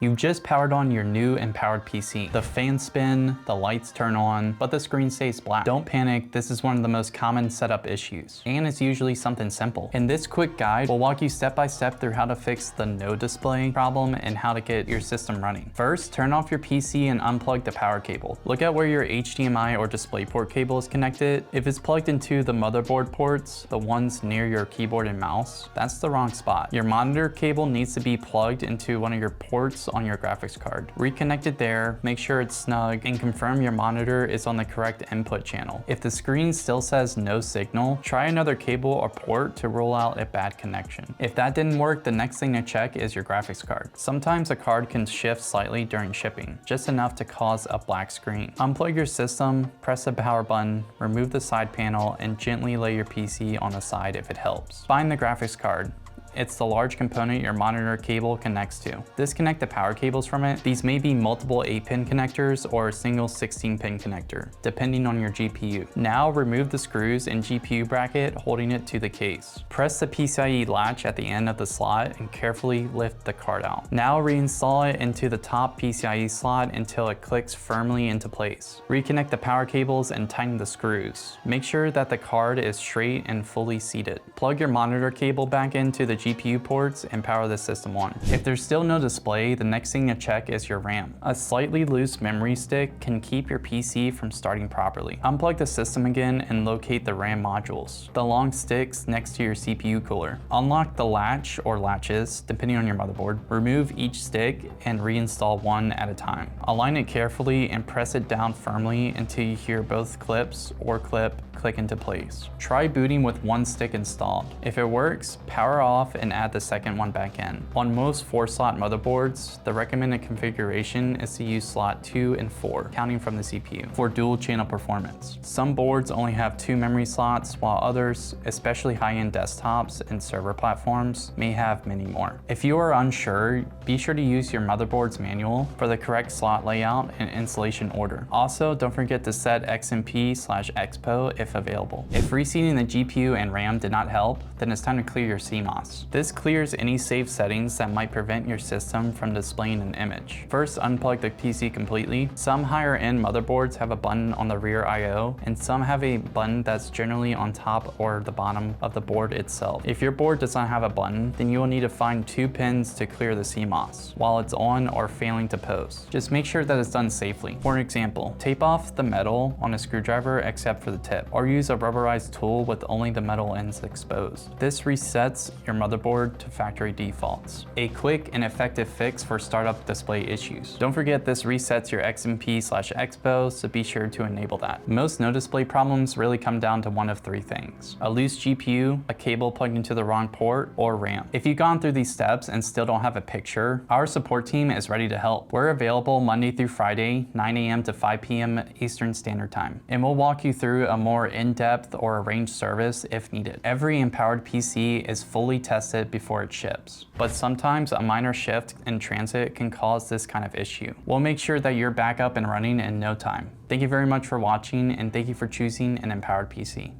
You've just powered on your new empowered PC. The fans spin, the lights turn on, but the screen stays black. Don't panic, this is one of the most common setup issues, and it's usually something simple. In this quick guide, we'll walk you step by step through how to fix the no display problem and how to get your system running. First, turn off your PC and unplug the power cable. Look at where your HDMI or DisplayPort cable is connected. If it's plugged into the motherboard ports, the ones near your keyboard and mouse, that's the wrong spot. Your monitor cable needs to be plugged into one of your ports on your graphics card. Reconnect it there, make sure it's snug, and confirm your monitor is on the correct input channel. If the screen still says no signal, try another cable or port to rule out a bad connection. If that didn't work, the next thing to check is your graphics card. Sometimes a card can shift slightly during shipping, just enough to cause a black screen. Unplug your system, press the power button, remove the side panel, and gently lay your PC on the side if it helps. Find the graphics card. It's the large component your monitor cable connects to. Disconnect the power cables from it. These may be multiple 8-pin connectors or a single 16-pin connector, depending on your GPU. Now remove the screws and GPU bracket holding it to the case. Press the PCIe latch at the end of the slot and carefully lift the card out. Now reinstall it into the top PCIe slot until it clicks firmly into place. Reconnect the power cables and tighten the screws. Make sure that the card is straight and fully seated. Plug your monitor cable back into the GPU ports and power the system on. If there's still no display, the next thing to check is your RAM. A slightly loose memory stick can keep your PC from starting properly. Unplug the system again and locate the RAM modules, the long sticks next to your CPU cooler. Unlock the latch or latches, depending on your motherboard. Remove each stick and reinstall one at a time. Align it carefully and press it down firmly until you hear both clips or clip click into place. Try booting with one stick installed. If it works, power off and add the second one back in. On most 4-slot motherboards, the recommended configuration is to use slot 2 and 4, counting from the CPU, for dual channel performance. Some boards only have 2 memory slots, while others, especially high-end desktops and server platforms, may have many more. If you are unsure, be sure to use your motherboard's manual for the correct slot layout and installation order. Also, don't forget to set XMP/Expo if available. If reseating the GPU and RAM did not help, then it's time to clear your CMOS. This clears any saved settings that might prevent your system from displaying an image. First, unplug the PC completely. Some higher end motherboards have a button on the rear I/O, and some have a button that's generally on top or the bottom of the board itself. If your board does not have a button, then you will need to find 2 pins to clear the CMOS while it's on or failing to pose. Just make sure that it's done safely. For example, tape off the metal on a screwdriver except for the tip, or use a rubberized tool with only the metal ends exposed. This resets your motherboard to factory defaults. A quick and effective fix for startup display issues. Don't forget this resets your XMP/Expo, so be sure to enable that. Most no display problems really come down to one of 3 things: a loose GPU, a cable plugged into the wrong port, or RAM. If you've gone through these steps and still don't have a picture, our support team is ready to help. We're available Monday through Friday, 9 a.m. to 5 p.m. Eastern Standard Time, and we'll walk you through a more in-depth or arranged service if needed. Every empowered PC is fully tested before it ships, but sometimes a minor shift in transit can cause this kind of issue. We'll make sure that you're back up and running in no time. Thank you very much for watching, and thank you for choosing an empowered PC.